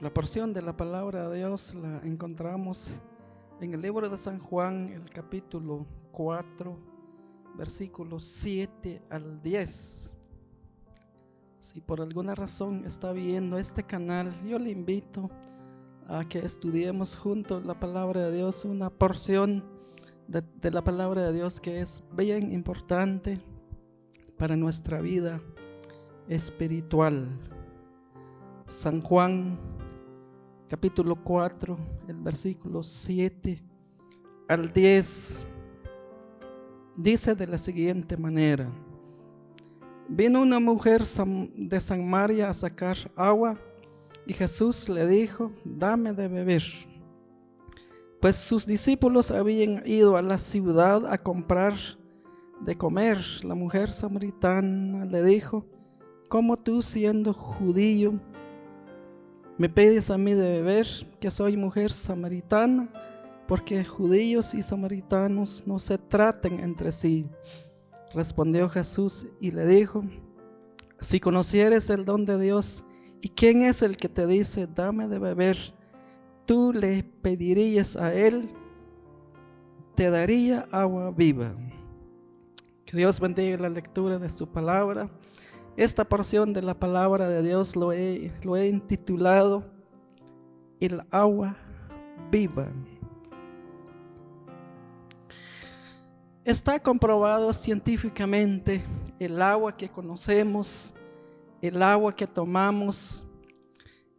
La porción de la palabra de Dios la encontramos en el libro de San Juan, el capítulo 4, versículos 7 al 10. Si por alguna razón está viendo este canal, yo le invito a que estudiemos juntos la palabra de Dios, una porción de la palabra de Dios que es bien importante para nuestra vida espiritual. San Juan capítulo 4, el versículo 7 al 10, dice de la siguiente manera: vino una mujer de Samaria a sacar agua, y Jesús le dijo: dame de beber. Pues sus discípulos habían ido a la ciudad a comprar de comer. La mujer samaritana le dijo: ¿cómo tú, siendo judío, me pides a mí de beber, que soy mujer samaritana? Porque judíos y samaritanos no se traten entre sí. Respondió Jesús y le dijo: si conocieres el don de Dios y quién es el que te dice dame de beber, tú le pedirías a él, te daría agua viva. Que Dios bendiga la lectura de su palabra. Esta porción de la palabra de Dios lo he intitulado El agua viva. Está comprobado científicamente el agua que conocemos, el agua que tomamos.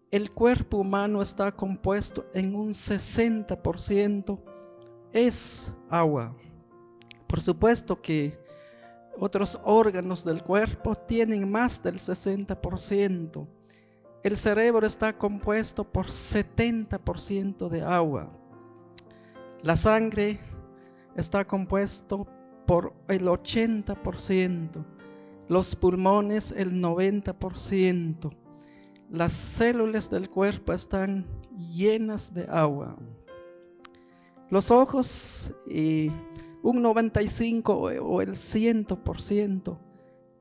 El cuerpo humano está compuesto en un 60% es agua. Por supuesto que otros órganos del cuerpo tienen más del 60%. El cerebro está compuesto por 70% de agua. La sangre está compuesto por el 80%. Los pulmones el 90%. Las células del cuerpo están llenas de agua. Los ojos un 95 o el 100%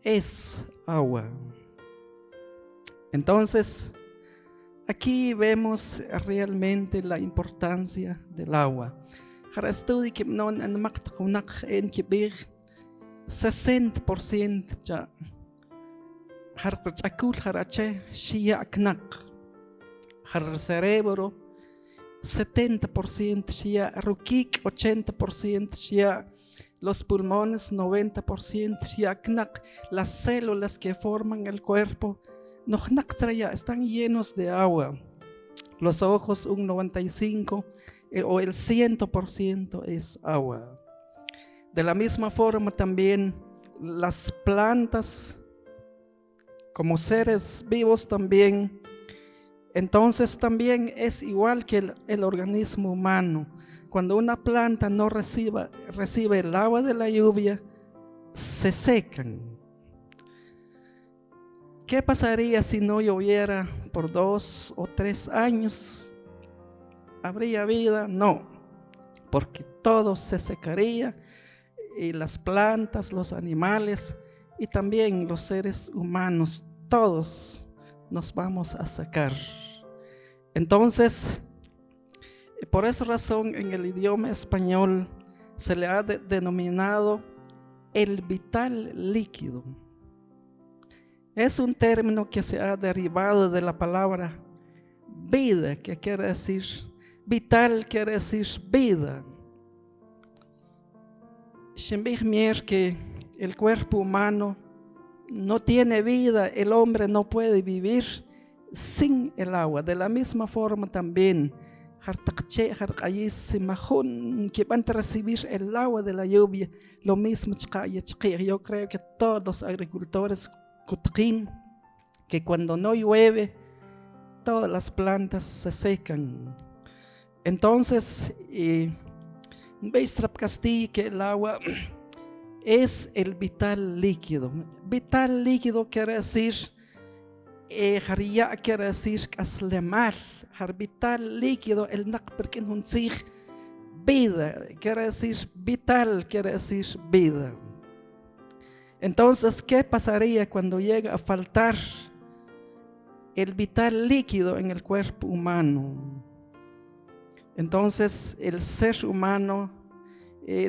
es agua. Entonces, aquí vemos realmente la importancia del agua. 60% ya har cerebro 70% shia rukik, 80% shia los pulmones, 90% shia knak. Las células que forman el cuerpo están llenos de agua. Los ojos un 95 o el 100% es agua. De la misma forma también las plantas, como seres vivos también. Entonces también es igual que el organismo humano. Cuando una planta no recibe el agua de la lluvia, se secan. ¿Qué pasaría si no lloviera por 2 o 3 años? ¿Habría vida? No, porque todo se secaría, y las plantas, los animales y también los seres humanos, todos nos vamos a secar. Entonces, por esa razón en el idioma español se le ha denominado el vital líquido. Es un término que se ha derivado de la palabra vida, que quiere decir vital, quiere decir vida. Que el cuerpo humano no tiene vida, el hombre no puede vivir sin el agua. De la misma forma también que van a recibir el agua de la lluvia, lo mismo. Yo creo que todos los agricultores que cuando no llueve todas las plantas se secan. Entonces veis que el agua es el vital líquido. Vital líquido quiere decir quiere decir aslemal. Vital líquido el vida quiere decir vital, quiere decir vida. Entonces, ¿qué pasaría cuando llega a faltar el vital líquido en el cuerpo humano. Entonces el ser humano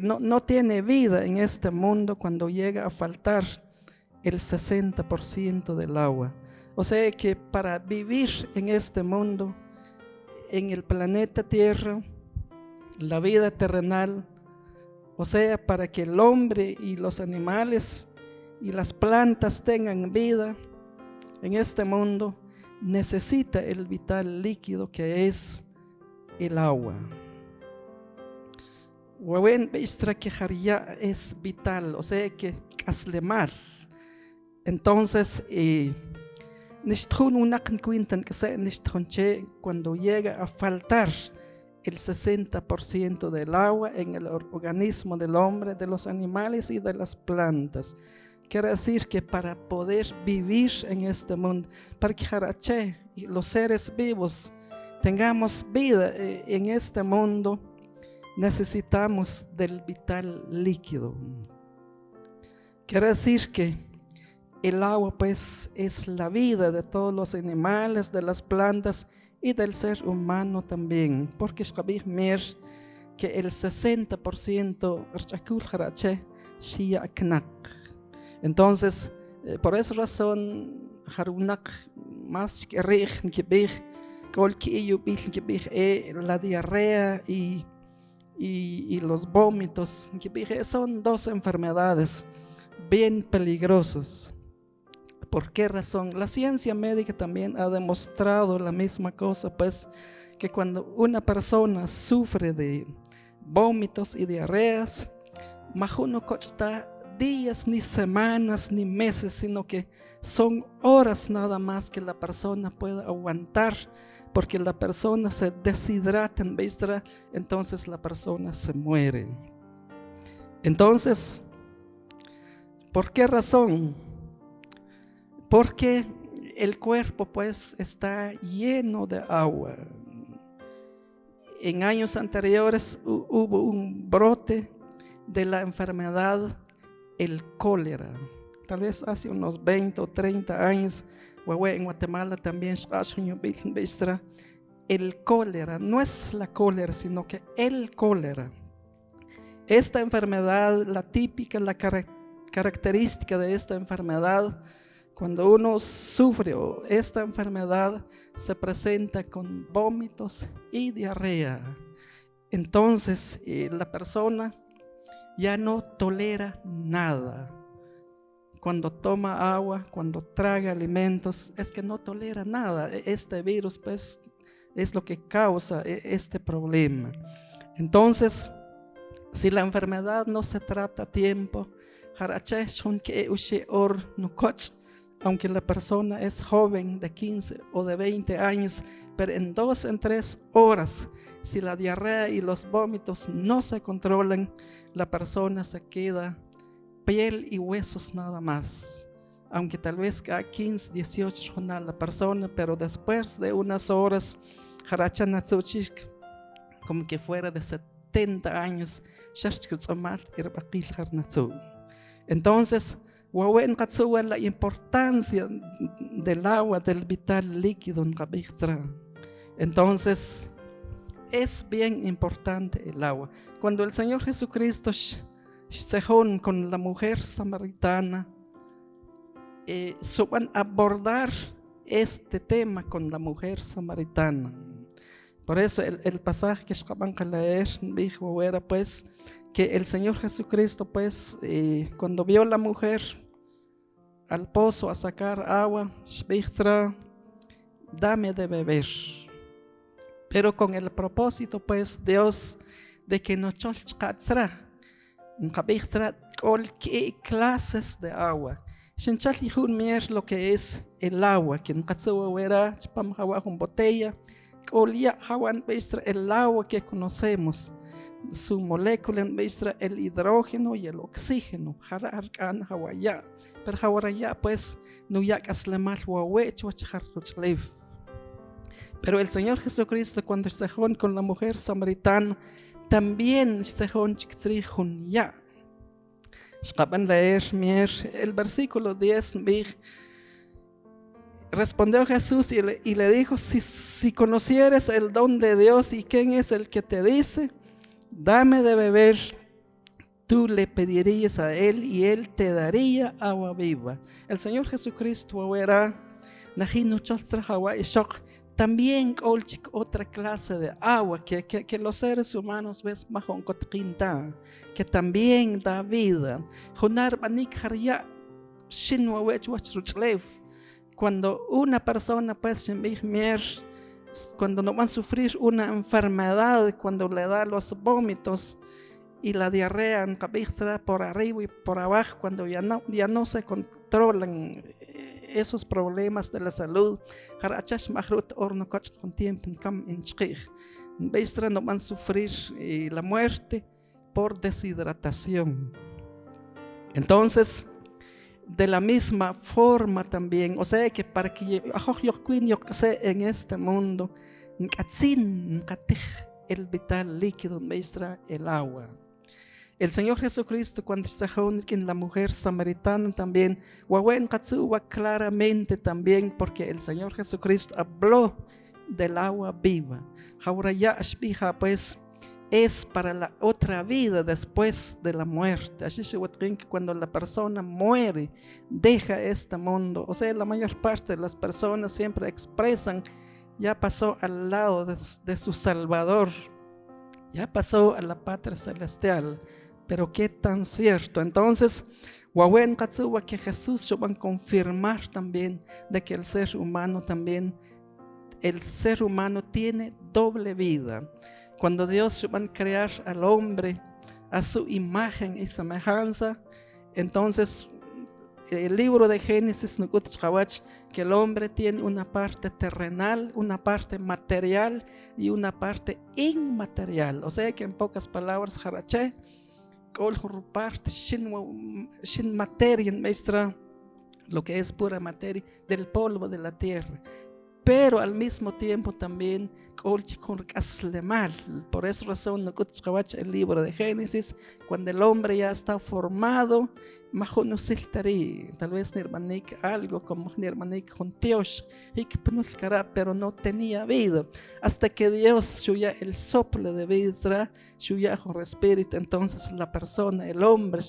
no tiene vida en este mundo cuando llega a faltar el 60% del agua. O sea que para vivir en este mundo, en el planeta Tierra, la vida terrenal, o sea, para que el hombre y los animales y las plantas tengan vida en este mundo, necesita el vital líquido que es el agua. Wawen beistra que haría es vital, o sea que aslemar. Entonces, cuando llega a faltar el 60% del agua en el organismo del hombre, de los animales y de las plantas. Quiere decir que para poder vivir en este mundo, para que los seres vivos tengamos vida en este mundo, necesitamos del vital líquido. Quiere decir que el agua pues es la vida de todos los animales, de las plantas y del ser humano también, porque sabéis que el 60% entonces por esa razón más que la diarrea y los vómitos son dos enfermedades bien peligrosas. ¿Por qué razón? La ciencia médica también ha demostrado la misma cosa, pues que cuando una persona sufre de vómitos y diarreas, no consta días, ni semanas, ni meses, sino que son horas nada más que la persona pueda aguantar, porque la persona se deshidrata, entonces la persona se muere. Entonces, ¿por qué razón? Porque el cuerpo pues está lleno de agua. En años anteriores hubo un brote de la enfermedad, el cólera. Tal vez hace unos 20 o 30 años, en Guatemala también, el cólera, no es la cólera, sino que el cólera. Esta enfermedad, la típica, la característica de esta enfermedad, cuando uno sufre esta enfermedad, se presenta con vómitos y diarrea. Entonces la persona ya no tolera nada. Cuando toma agua, cuando traga alimentos, es que no tolera nada. Este virus pues es lo que causa este problema. Entonces, si la enfermedad no se trata a tiempo, aunque la persona es joven de 15 o de 20 años, pero en 2 o 3 horas, si la diarrea y los vómitos no se controlan, la persona se queda piel y huesos nada más. Aunque tal vez cada 15, 18 jornadas la persona, pero después de unas horas, como que fuera de 70 años, entonces, la importancia del agua, del vital líquido. Entonces, es bien importante el agua. Cuando el Señor Jesucristo se junta con la mujer samaritana, van a abordar este tema con la mujer samaritana. Por eso el pasaje que acaban de leer dijo era pues que el Señor Jesucristo pues cuando vio a la mujer al pozo a sacar agua, dame de beber. Pero con el propósito pues Dios de que no cualquier clases de agua. Lo que es el agua, que en botella, el agua que conocemos, su molécula el hidrógeno y el oxígeno, pero ahora ya pues no ya pero el Señor Jesucristo cuando se juntó con la mujer samaritana también se juntó ya. El versículo 10 respondió Jesús y le dijo, si conocieres el don de Dios y quién es el que te dice, dame de beber, tú le pedirías a él y él te daría agua viva. El Señor Jesucristo era también otra clase de agua que los seres humanos ves que también da vida. Cuando una persona pues cuando no va a sufrir una enfermedad, cuando le da los vómitos y la diarrea en cabeza por arriba y por abajo, cuando ya no se controlan esos problemas de la salud, no van a sufrir la muerte por deshidratación. Entonces, de la misma forma también, o sea que para que yo sé en este mundo, el vital líquido, el agua. El Señor Jesucristo, cuando se en la mujer samaritana también, claramente también, porque el Señor Jesucristo habló del agua viva. Ahora ya pues es para la otra vida después de la muerte. Así se que cuando la persona muere, deja este mundo. O sea, la mayor parte de las personas siempre expresan, ya pasó al lado de su Salvador, ya pasó a la patria celestial. Pero qué tan cierto. Entonces, que Jesús va a confirmar también de que el ser humano tiene doble vida. Cuando Dios va a crear al hombre a su imagen y semejanza, entonces el libro de Génesis nos dice que el hombre tiene una parte terrenal, una parte material y una parte inmaterial. O sea que en pocas palabras, sin materia, lo que es pura materia del polvo de la tierra, pero al mismo tiempo también por esa razón el libro de Génesis, cuando el hombre ya está formado, tal vez algo como pero no tenía vida, hasta que Dios el soplo de vida espíritu, entonces la persona, el hombre,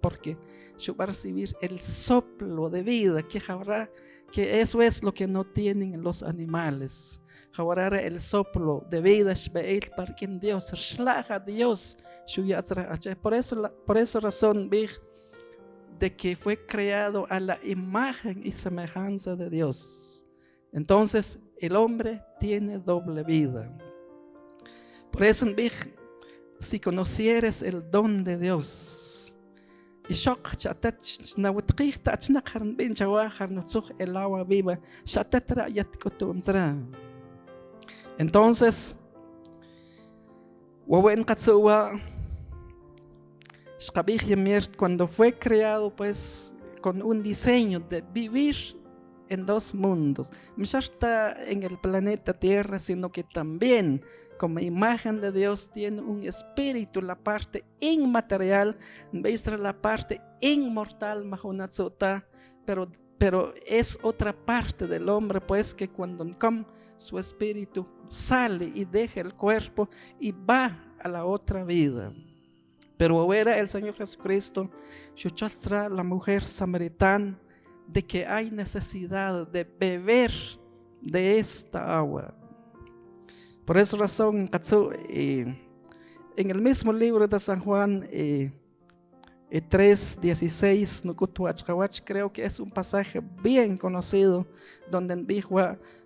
porque va a recibir el soplo de vida que eso es lo que no tienen los animales. Ahora el soplo de vida para que Dios por esa razón de que fue creado a la imagen y semejanza de Dios. Entonces el hombre tiene doble vida. Por eso si conocieres el don de Dios, el agua viva, entonces cuando fue creado pues con un diseño de vivir en dos mundos, no está en el planeta Tierra, sino que también como imagen de Dios tiene un espíritu, la parte inmaterial, la parte inmortal, pero es otra parte del hombre, pues que cuando su espíritu sale y deja el cuerpo y va a la otra vida. Pero ahora el Señor Jesucristo, la mujer samaritana, de que hay necesidad de beber de esta agua. Por esa razón, en el mismo libro de San Juan 3:16, creo que es un pasaje bien conocido, donde dijo,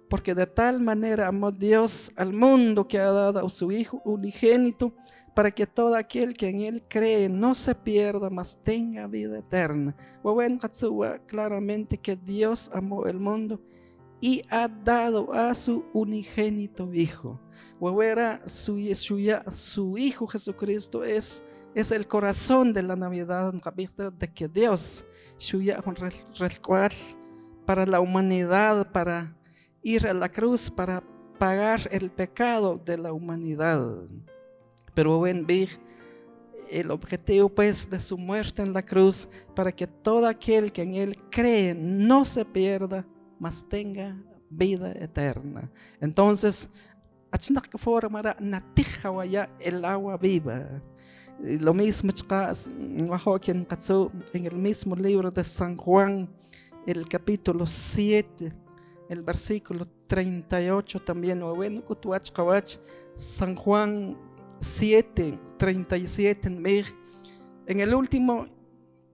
porque de tal manera amó Dios al mundo que ha dado a su Hijo unigénito, para que todo aquel que en Él cree no se pierda, mas tenga vida eterna. Claramente que Dios amó el mundo y ha dado a su unigénito Hijo. Su Hijo Jesucristo es el corazón de la Navidad, de que Dios para la humanidad, para ir a la cruz, para pagar el pecado de la humanidad. Pero el objetivo pues de su muerte en la cruz, para que todo aquel que en Él cree no se pierda, mas tenga vida eterna. Entonces, el agua viva. Lo mismo en el mismo libro de San Juan, el capítulo 7, el versículo 38 también. San Juan 7, 37. En el último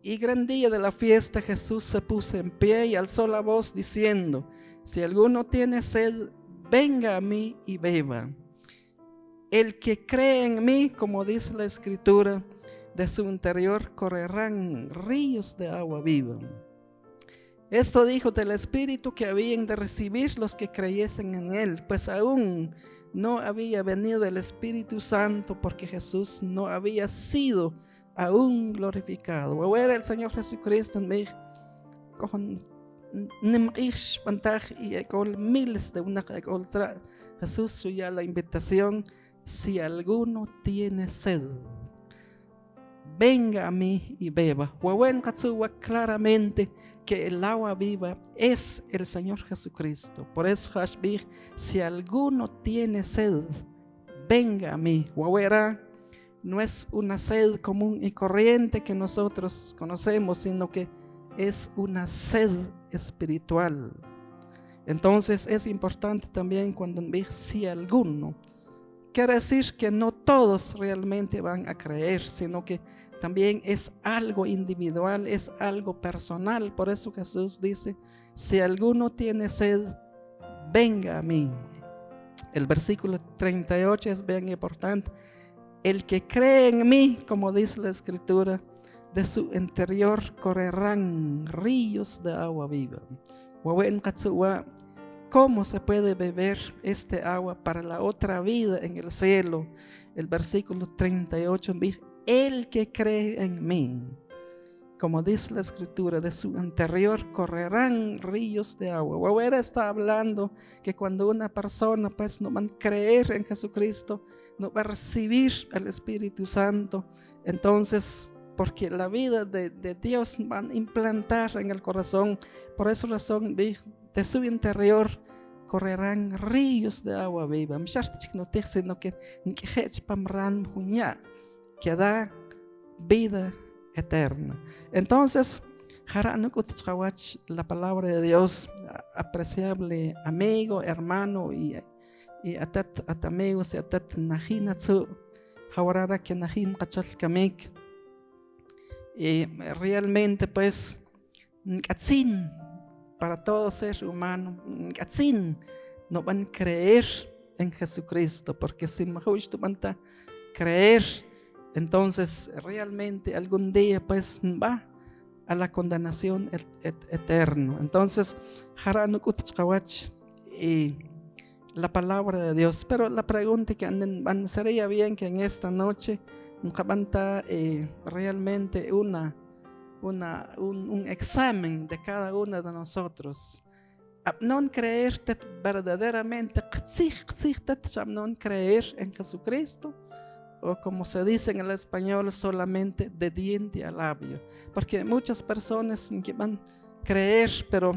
y gran día de la fiesta, Jesús se puso en pie y alzó la voz diciendo: si alguno tiene sed, venga a mí y beba. El que cree en mí, como dice la Escritura, de su interior correrán ríos de agua viva. Esto dijo del Espíritu que habían de recibir los que creyesen en él, pues aún no había venido el Espíritu Santo, porque Jesús no había sido aún glorificado. O era el Señor Jesucristo en mí, con miles de una Jesús suya la invitación: si alguno tiene sed, venga a mí y beba. Claramente que el agua viva es el Señor Jesucristo. Por eso, si alguno tiene sed, venga a mí. No es una sed común y corriente que nosotros conocemos, sino que es una sed espiritual. Entonces es importante también cuando dice si alguno, quiere decir que no todos realmente van a creer, sino que también es algo individual, es algo personal. Por eso Jesús dice: si alguno tiene sed, venga a mí. El versículo 38 es bien importante. El que cree en mí, como dice la Escritura, de su interior correrán ríos de agua viva. ¿Cómo se puede beber este agua para la otra vida en el cielo? El versículo 38 dice: el que cree en mí, como dice la Escritura, de su interior correrán ríos de agua. Está hablando que cuando una persona pues no va a creer en Jesucristo, no va a recibir al Espíritu Santo, entonces, porque la vida de Dios van a implantar en el corazón, por esa razón de su interior correrán ríos de agua viva. Sino que da vida eterna. Entonces, la palabra de Dios, apreciable amigo, hermano, y atat amigos y atat najinatsu, jawarara que najin kachal kamik. Y realmente pues katzin para todo ser humano, katzin no van a creer en Jesucristo, porque si mahuish tu van a creer, entonces realmente algún día pues va a la condenación eterna. Entonces y la palabra de Dios. Pero la pregunta que sería bien que en esta noche realmente un examen de cada uno de nosotros. No creer verdaderamente, no creer en Jesucristo, o como se dice en el español, solamente de diente a labio. Porque muchas personas que van a creer, pero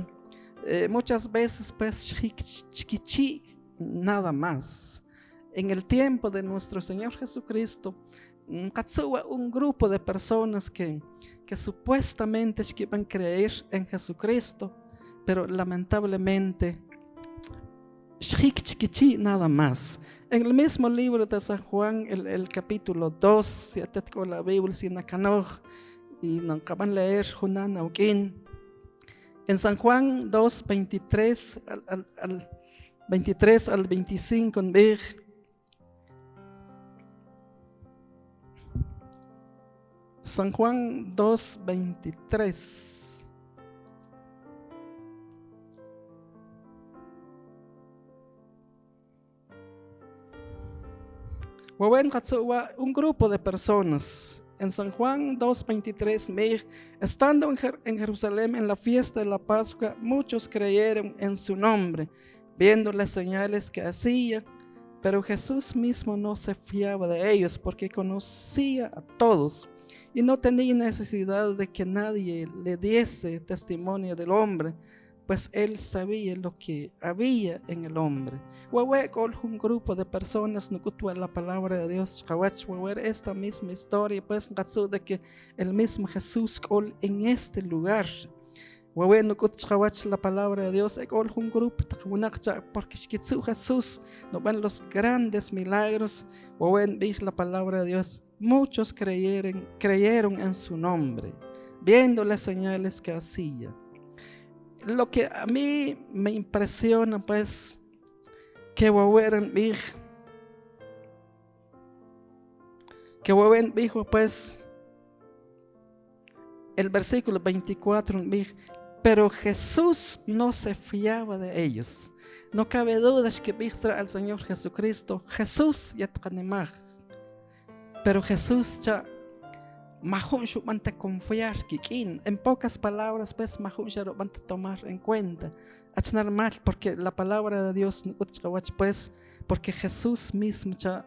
muchas veces pues chiquichi, nada más. En el tiempo de nuestro Señor Jesucristo, un grupo de personas que supuestamente van a creer en Jesucristo, pero lamentablemente nada más. En el mismo libro de San Juan, el capítulo 2, si atet con la Biblia, si nakanoj, y no acaban de leer Junan Aukin. En San Juan 2, 23 al 25, en ver. San Juan 2, 23. Un grupo de personas. En San Juan 2:23, estando en Jerusalén en la fiesta de la Pascua, muchos creyeron en su nombre, viendo las señales que hacía, pero Jesús mismo no se fiaba de ellos, porque conocía a todos y no tenía necesidad de que nadie le diese testimonio del hombre, pues él sabía lo que había en el hombre. Un grupo de personas no escuchan la palabra de Dios. Esta misma historia, pues, de que el mismo Jesús en este lugar. No escuchan la palabra de Dios. Un grupo porque Jesús no ven los grandes milagros. La palabra de Dios. Muchos creyeron en su nombre, viendo las señales que hacía. Lo que a mí me impresiona, pues, que dijo, pues, el versículo 24, pero Jesús no se fiaba de ellos. No cabe duda que viste al Señor Jesucristo, Jesús ya tenía. Pero Jesús ya Mahun shubanta confiar kikin. En pocas palabras, pues Mahun shubanta tomar en cuenta. Es normal porque la palabra de Dios, pues, porque Jesús mismo ya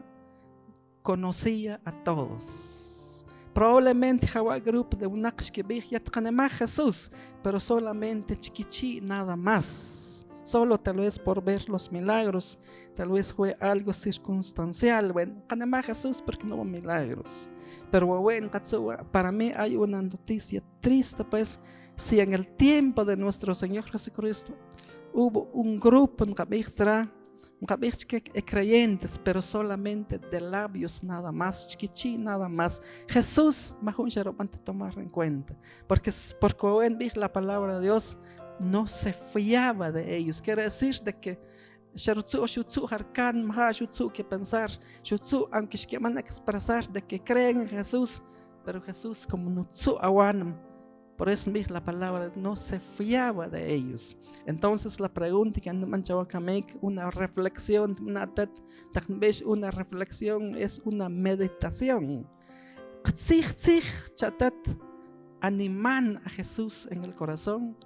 conocía a todos. Probablemente hawa grupo de unax que ya tenía Jesús, pero solamente chiquichi nada más. Solo tal vez por ver los milagros, tal vez fue algo circunstancial. Bueno, tenía Jesús porque no hubo milagros. Pero bueno, para mí hay una noticia triste, pues, si en el tiempo de nuestro Señor Jesucristo hubo un grupo creyentes, pero solamente de labios nada más, chiquichi nada más. Jesús, mejor tomar en cuenta, porque la palabra de Dios no se fiaba de ellos. Quiere decir de que que pensar, aunque que van a expresar de que creen en Jesús, pero Jesús como no awanam. Por eso la palabra no se fiaba de ellos. Entonces la pregunta que una reflexión, una reflexión es una meditación. Animan a Jesús en el corazón.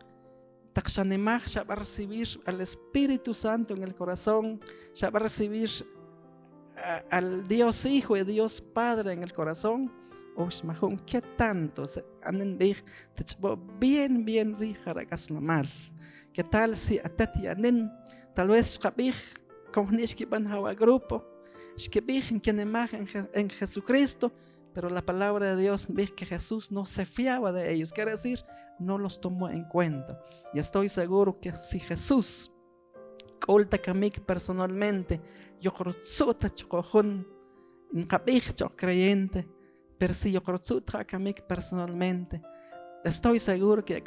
Ya va a recibir al Espíritu Santo en el corazón, ya va a recibir al Dios Hijo y Dios Padre en el corazón. ¿Qué tanto? Bien mal. ¿Qué tal si tal vez como ni grupo, en Jesucristo, pero la palabra de Dios dice que Jesús no se fiaba de ellos, quiere decir, no los tomó en cuenta. Y estoy seguro que si Jesús colta camik personalmente, yo creo creyente, pero si yo creo camik personalmente, estoy seguro que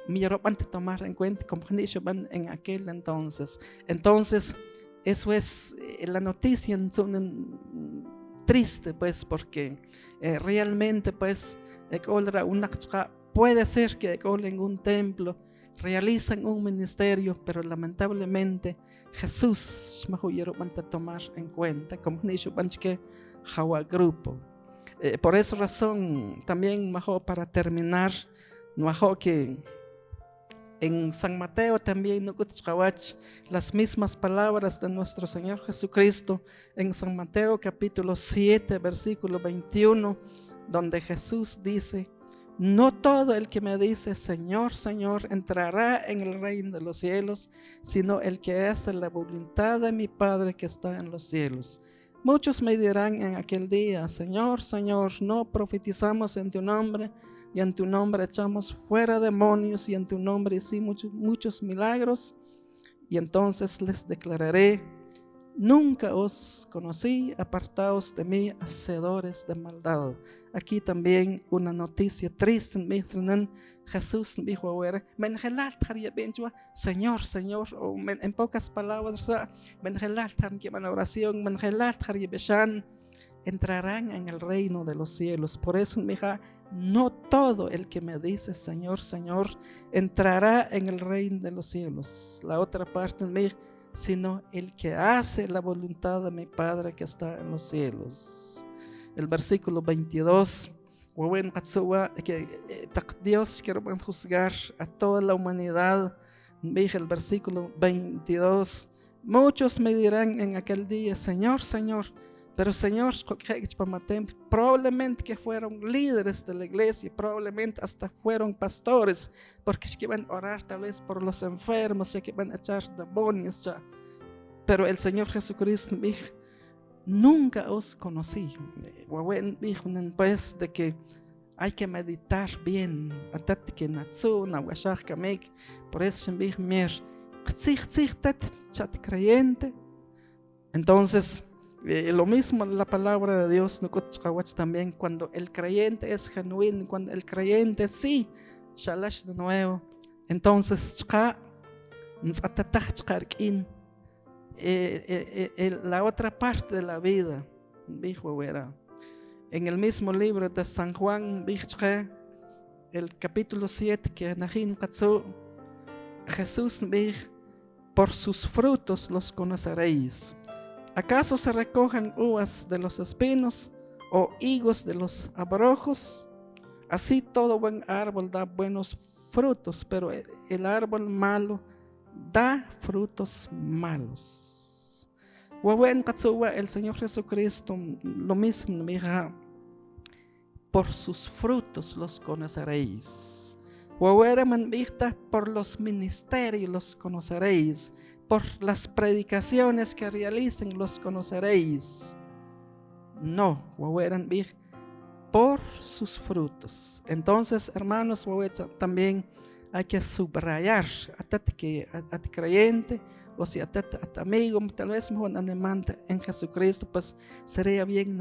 mi ropa tomar en cuenta como en aquel entonces. Entonces, eso es la noticia triste, pues, porque realmente, pues, puede ser que en un templo realizan un ministerio, pero lamentablemente Jesús me a tomar en cuenta como que grupo. Por esa razón también para terminar, que en San Mateo también las mismas palabras de nuestro Señor Jesucristo en San Mateo capítulo 7 versículo 21, donde Jesús dice: no todo el que me dice Señor, Señor entrará en el reino de los cielos, sino el que hace la voluntad de mi Padre que está en los cielos. Muchos me dirán en aquel día: Señor, Señor, no profetizamos en tu nombre, y en tu nombre echamos fuera demonios, y en tu nombre hicimos muchos milagros. Y entonces les declararé: nunca os conocí, apartaos de mí, hacedores de maldad. Aquí también una noticia triste. Jesús dijo: Señor, Señor, o en pocas palabras, oración, entrarán en el reino de los cielos. Por eso, no todo el que me dice Señor, Señor entrará en el reino de los cielos. La otra parte, sino el que hace la voluntad de mi Padre que está en los cielos. El versículo 22, que Dios quiere juzgar a toda la humanidad. El versículo 22, muchos me dirán en aquel día: Señor, Señor, Pero Señor, probablemente que fueron líderes de la iglesia, probablemente hasta fueron pastores, porque es que van a orar tal vez por los enfermos, ya que van a echar demonios ya. Pero el Señor Jesucristo dijo, nunca os conocí. Dijo pues de que hay que meditar bien. Por eso dijo, creyente. Entonces, lo mismo la palabra de Dios también, cuando el creyente es genuino, cuando el creyente sí, shalash de nuevo, entonces la otra parte de la vida, dijo, en el mismo libro de San Juan, el capítulo 7, que Jesús dijo, por sus frutos los conoceréis. ¿Acaso se recogen uvas de los espinos o higos de los abrojos? Así todo buen árbol da buenos frutos, pero el árbol malo da frutos malos. El Señor Jesucristo lo mismo dijo, por sus frutos los conoceréis. Por los ministerios los conoceréis. Por las predicaciones que realicen los conoceréis. No, por sus frutos. Entonces, hermanos, también hay que subrayar a ti creyente, o si a ti amigo, tal vez mejor animante en Jesucristo, pues sería bien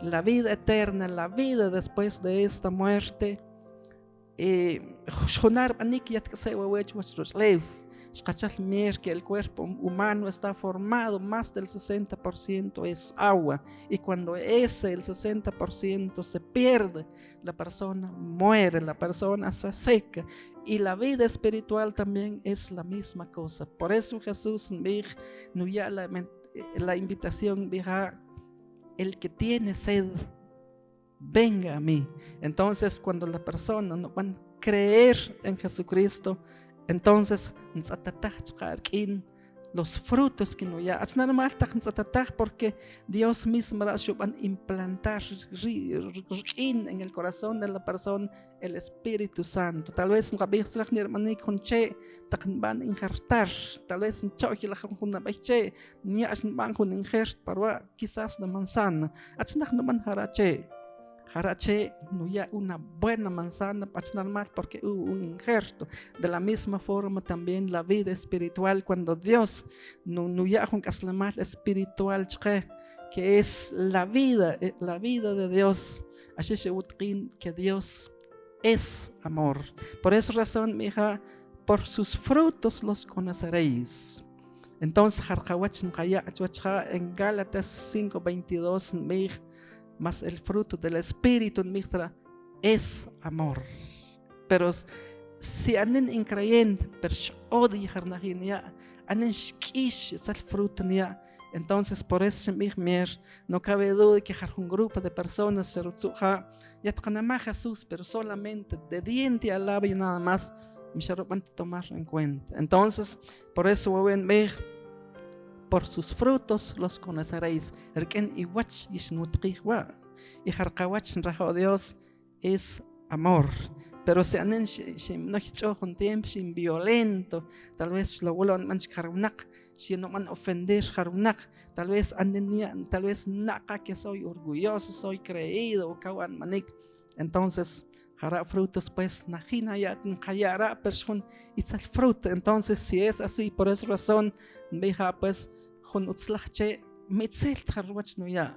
la vida eterna, la vida después de esta muerte. Que el cuerpo humano está formado, más del 60% es agua, y cuando el 60% se pierde, la persona muere, la persona se seca, y la vida espiritual también es la misma cosa. Por eso Jesús dijo, la invitación dijo, el que tiene sed, venga a mí. Entonces, cuando la persona no va a creer en Jesucristo, entonces los frutos que no ya es normal, porque Dios mismo va a implantar en el corazón de la persona el Espíritu Santo. Tal vez van a injertar, tal vez quizás de manzana, Jarache no ya una buena manzana, porque hubo un injerto. De la misma forma también la vida espiritual, cuando Dios no ya un más espiritual, que es la vida de Dios, que Dios es amor. Por esa razón, mi hija, por sus frutos los conoceréis. Entonces, en Gálatas 5:22, mas el fruto del Espíritu es amor. Pero si anden increyente, pero odi jarnajinia, anden shkish es el fruto nia. Entonces por eso no cabe duda que un grupo de personas se rutsuja ya tkanama Jesús, pero solamente de diente al labio nada más me van a tomar en cuenta. Entonces por eso voy a ver, por sus frutos los conoceréis. Y Dios es amor. Pero si anden un tiempo sin violento, tal vez lo vuelvan a si no van a ofender, tal vez anden, tal vez naca que soy orgulloso, soy creído, entonces hará frutos, pues najina ya callará persona y el fruto. Entonces si es así, por esa razón deja pues con utzlache mitzel tarwach no ya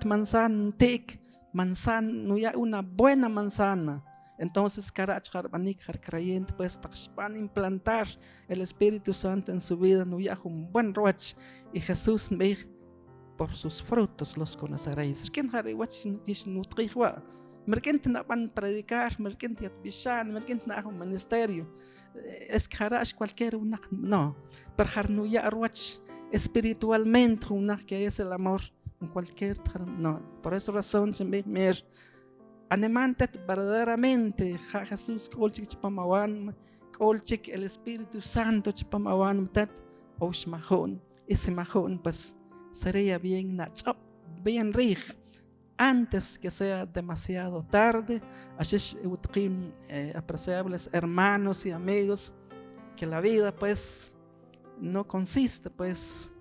manzana tek manzana no ya una buena manzana. Entonces creyente pues van a implantar el Espíritu Santo en su vida, no ya un buen roach. Y Jesús dijo, por sus frutos los conoceréis. ¿Quién hará merquente no van a predicar, merquente bishan, merquente no un ministerio? Es que hará cualquier una, no, pero no ya roach espiritualmente una que es el amor en cualquier, no. Por esa razón animante verdaderamente Jesús colchik chipamawan, colchik el Espíritu Santo chipamawan tat oshmahon. ese majón, pues sería bien nachop, bien rig, antes que sea demasiado tarde. Así apreciables hermanos y amigos, que la vida pues no consiste pues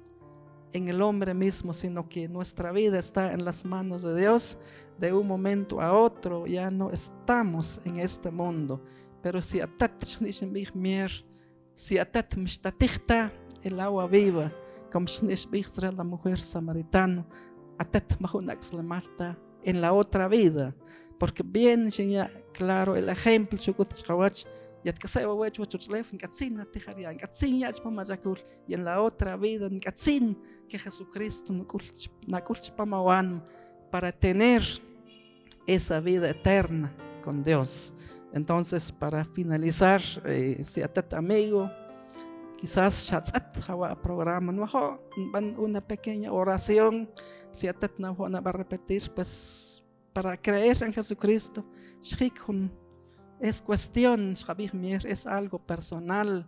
en el hombre mismo, sino que nuestra vida está en las manos de Dios. De un momento a otro ya no estamos en este mundo, pero si atat mishtatihta el agua viva, como la mujer samaritana, atat mahunax la malta en la otra vida, porque bien ya claro el ejemplo y en la otra vida que Jesucristo para tener esa vida eterna con Dios. Entonces, para finalizar, si atat amigo, quizás programa una pequeña oración, si atat no va a repetir, pues para creer en Jesucristo es cuestión, es algo personal.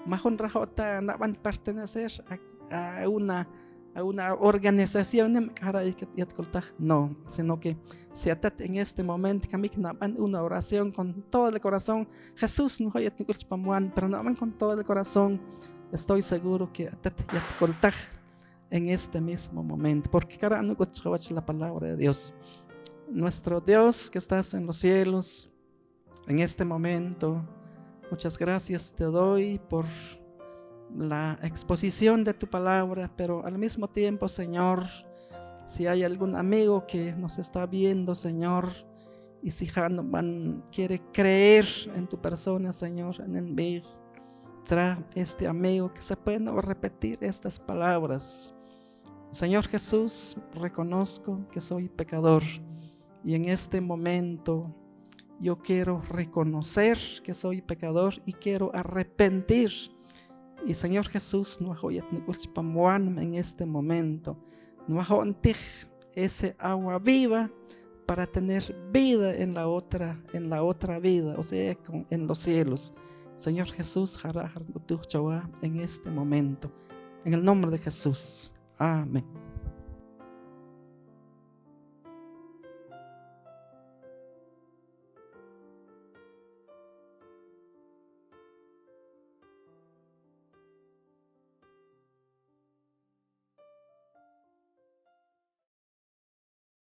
Mahon rajota no van a pertenecer a una organización, no, sino que si atat en este momento una oración con todo el corazón. Jesús no hay pero no van con todo el corazón. Estoy seguro que atat en este mismo momento, porque cara no la palabra de Dios. Nuestro Dios que estás en los cielos, en este momento, muchas gracias te doy por la exposición de tu palabra, pero al mismo tiempo, Señor, si hay algún amigo que nos está viendo, Señor, y si quiere creer en tu persona, Señor, en el Big, trae este amigo que se pueda repetir estas palabras. Señor Jesús, reconozco que soy pecador y en este momento yo quiero reconocer que soy pecador y quiero arrepentir. Y Señor Jesús, en este momento, ese agua viva para tener vida en la otra vida, o sea, en los cielos. Señor Jesús, en este momento, en el nombre de Jesús. Amén.